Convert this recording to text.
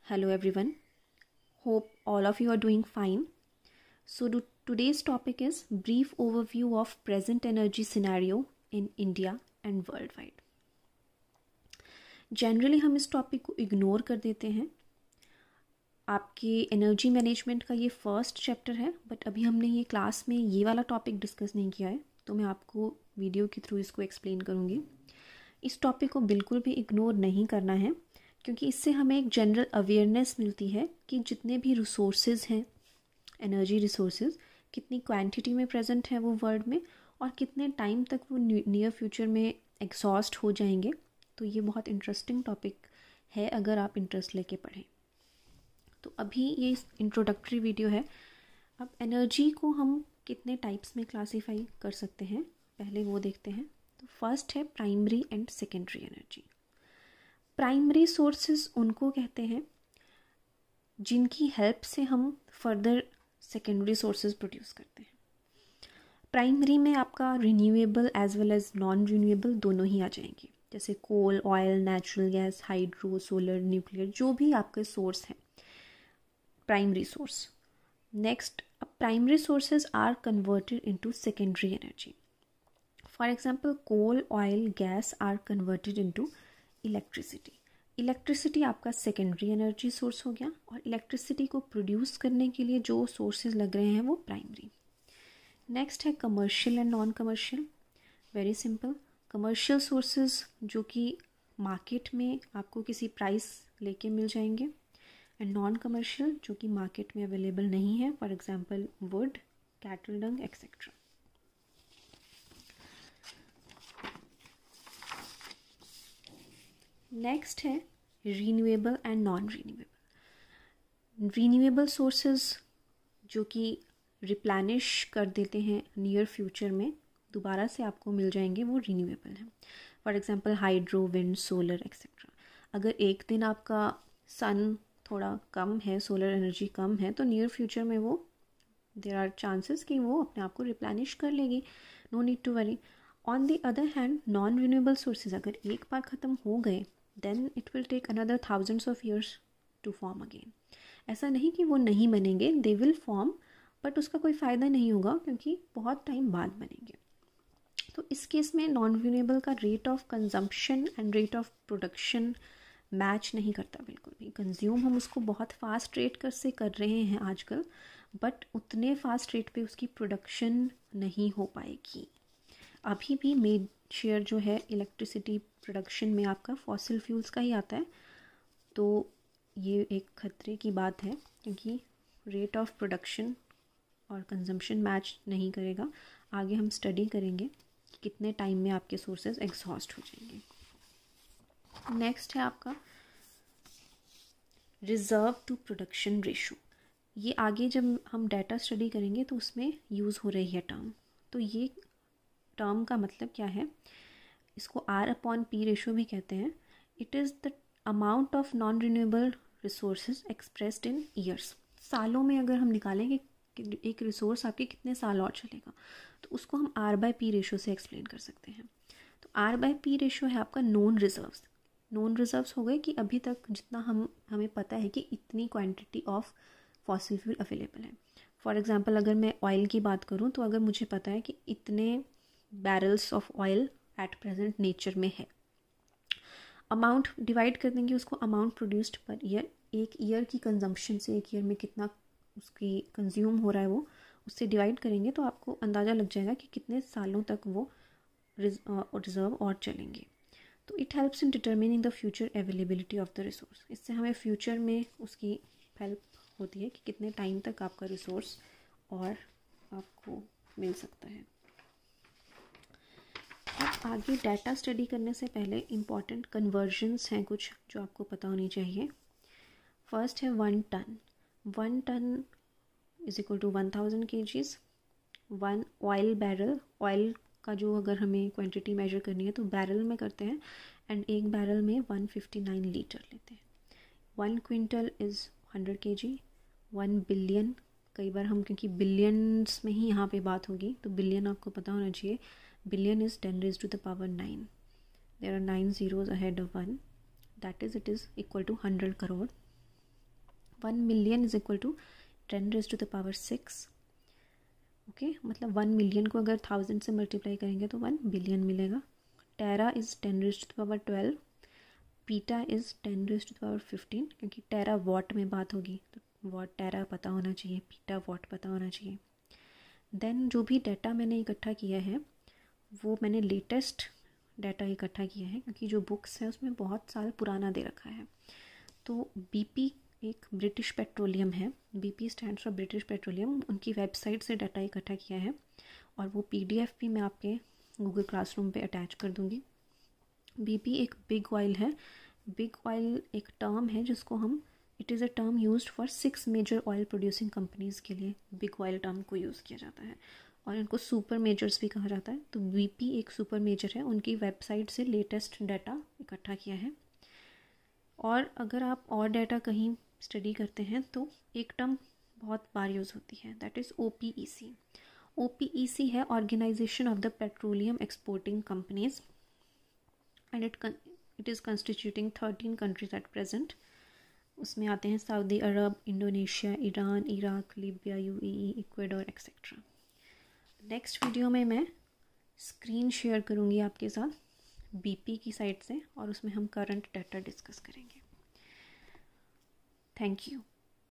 Hello everyone. Hope all of you are doing fine. Today's topic is brief overview of present energy scenario in India and worldwide. Generally हम इस topic को ignore कर देते हैं. आपके energy management का ये फर्स्ट चैप्टर है, बट अभी हमने ये क्लास में ये वाला टॉपिक डिस्कस नहीं किया है, तो मैं आपको वीडियो के थ्रू इसको एक्सप्लेन करूँगी. इस टॉपिक को बिल्कुल भी इग्नोर नहीं करना है, क्योंकि इससे हमें एक जनरल अवेयरनेस मिलती है कि जितने भी रिसोर्सेज हैं, एनर्जी रिसोर्सेज, कितनी क्वांटिटी में प्रेजेंट है वो वर्ल्ड में और कितने टाइम तक वो नियर फ्यूचर में एग्जॉस्ट हो जाएंगे. तो ये बहुत इंटरेस्टिंग टॉपिक है अगर आप इंटरेस्ट लेके पढ़ें. तो अभी ये इंट्रोडक्टरी वीडियो है. अब एनर्जी को हम कितने टाइप्स में क्लासीफाई कर सकते हैं, पहले वो देखते हैं. तो फर्स्ट है primary and secondary energy. Primary sources उनको कहते हैं जिनकी हेल्प से हम फर्दर सेकेंडरी सोर्सेज प्रोड्यूस करते हैं. प्राइमरी में आपका renewable as well as non renewable दोनों ही आ जाएंगे, जैसे coal, oil, natural gas, hydro, solar, nuclear, जो भी आपके सोर्स हैं, primary source. Next, primary sources are converted into secondary energy. For example, coal, oil, gas are converted into electricity. Electricity आपका सेकेंडरी एनर्जी सोर्स हो गया, और electricity को produce करने के लिए जो सोर्सेज लग रहे हैं वो प्राइमरी. नेक्स्ट है commercial and non commercial. Very simple. Commercial sources जो कि मार्केट में आपको किसी प्राइस लेके मिल जाएंगे, एंड नॉन कमर्शियल जो कि मार्केट में अवेलेबल नहीं है. For example wood, cattle dung etcetera. Next है renewable and non renewable. Renewable sources जो कि रिप्लेनिश कर देते हैं नियर फ्यूचर में, दोबारा से आपको मिल जाएंगे, वो रीन्यूएबल हैं. For example hydro, wind, solar etcetera. अगर एक दिन आपका सन थोड़ा कम है, सोलर एनर्जी कम है, तो नियर फ्यूचर में वो देयर आर चांसेस कि वो अपने आप को रिप्लेनिश कर लेगी. No need to worry. On the other hand, non renewable sources अगर एक बार ख़त्म हो गए, then it will take another thousands of years to form again. ऐसा नहीं कि वो नहीं बनेंगे, they will form, बट उसका कोई फ़ायदा नहीं होगा क्योंकि बहुत टाइम बाद बनेंगे. तो इस केस में नॉन रिन्यूएबल का rate of consumption and rate of production match नहीं करता बिल्कुल भी. कंज्यूम हम उसको बहुत फास्ट रेट से कर रहे हैं आजकल, बट उतने फास्ट रेट पे उसकी प्रोडक्शन नहीं हो पाएगी. अभी भी मेन शेयर जो है इलेक्ट्रिसिटी प्रोडक्शन में आपका फॉसिल फ्यूल्स का ही आता है. तो ये एक खतरे की बात है, क्योंकि रेट ऑफ प्रोडक्शन और कंजम्पशन मैच नहीं करेगा. आगे हम स्टडी करेंगे कि कितने टाइम में आपके सोर्सेज एग्जॉस्ट हो जाएंगे. नेक्स्ट है आपका रिजर्व टू प्रोडक्शन रेशो. ये आगे जब हम डाटा स्टडी करेंगे तो उसमें यूज़ हो रही है टर्म. तो ये टर्म का मतलब क्या है, इसको R/P रेशो भी कहते हैं. It is the amount of non renewable resources expressed in years. सालों में अगर हम निकालेंगे कि एक रिसोर्स आपके कितने साल और चलेगा, तो उसको हम R/P रेशो से एक्सप्लेन कर सकते हैं. तो R/P रेशो है आपका नोन रिजर्व्स. नोन रिजर्व्स हो गए कि अभी तक जितना हमें पता है कि इतनी quantity of fossil fuel available है. फॉर एग्जांपल, अगर मैं ऑयल की बात करूँ, तो अगर मुझे पता है कि इतने barrels of oil at present nature में है, अमाउंट डिवाइड कर देंगे उसको अमाउंट प्रोड्यूस्ड पर ईयर. एक ईयर की कंजम्पशन से एक ईयर में कितना उसकी कंज्यूम हो रहा है वो उससे डिवाइड करेंगे, तो आपको अंदाज़ा लग जाएगा कि कितने सालों तक वो रिजर्व और चलेंगे. तो it helps in determining the future availability of the resource. इससे हमें फ्यूचर में उसकी हेल्प होती है कि कितने टाइम तक आपका रिसोर्स और आपको मिल सकता है. अब आगे डाटा स्टडी करने से पहले इम्पॉर्टेंट कन्वर्जन्स हैं कुछ जो आपको पता होनी चाहिए. फर्स्ट है 1 ton. 1 ton is equal to 1000 kgs. 1 oil barrel, oil का जो अगर हमें क्वांटिटी मेजर करनी है तो बैरल में करते हैं, एंड एक बैरल में 159 लीटर लेते हैं. 1 क्विंटल इज़ 100 kg. 1 बिलियन, कई बार हम क्योंकि बिलियंस में ही यहाँ पे बात होगी तो बिलियन आपको पता होना चाहिए. Billion is 10 raised to the power 9. There are 9 zeros ahead of 1. That is, it is equal to 100 crore. 1 million is equal to 10⁻⁶. Okay, मतलब 1 मिलियन को अगर 1000 से मल्टीप्लाई करेंगे तो 1 बिलियन मिलेगा. टेरा इज़ 10⁻12. पीटा इज़ 10⁻15, क्योंकि टेरा वॉट में बात होगी तो वॉट टेरा पता होना चाहिए, पीटा वॉट पता होना चाहिए. देन जो भी डाटा मैंने इकट्ठा किया है वो मैंने लेटेस्ट डाटा इकट्ठा किया है, क्योंकि जो बुक्स है उसमें बहुत साल पुराना दे रखा है. तो बीपी एक ब्रिटिश पेट्रोलियम है, BP stands for British petroleum, उनकी वेबसाइट से डाटा इकट्ठा किया है और वो पीडीएफ भी मैं आपके गूगल क्लासरूम पे अटैच कर दूँगी. बीपी एक बिग ऑयल है. बिग ऑयल एक टर्म है जिसको हम, it is a term used for 6 major oil producing companies के लिए बिग ऑयल टर्म को यूज़ किया जाता है और इनको सुपर मेजर्स भी कहा जाता है. तो बीपी एक सुपर मेजर है, उनकी वेबसाइट से लेटेस्ट डाटा इकट्ठा किया है. और अगर आप और डाटा कहीं स्टडी करते हैं तो एक टर्म बहुत बार यूज़ होती है, दैट इज़ OPEC. OPEC है organisation of the petroleum exporting companies and it is constituting 13 countries at present. उसमें आते हैं Saudi Arab, Indonesia, Iran, Iraq, Libya, UAE, Ecuador etcetera. Next video में मैं स्क्रीन शेयर करूँगी आपके साथ बीपी की साइट से और उसमें हम करंट डाटा डिस्कस करेंगे. Thank you.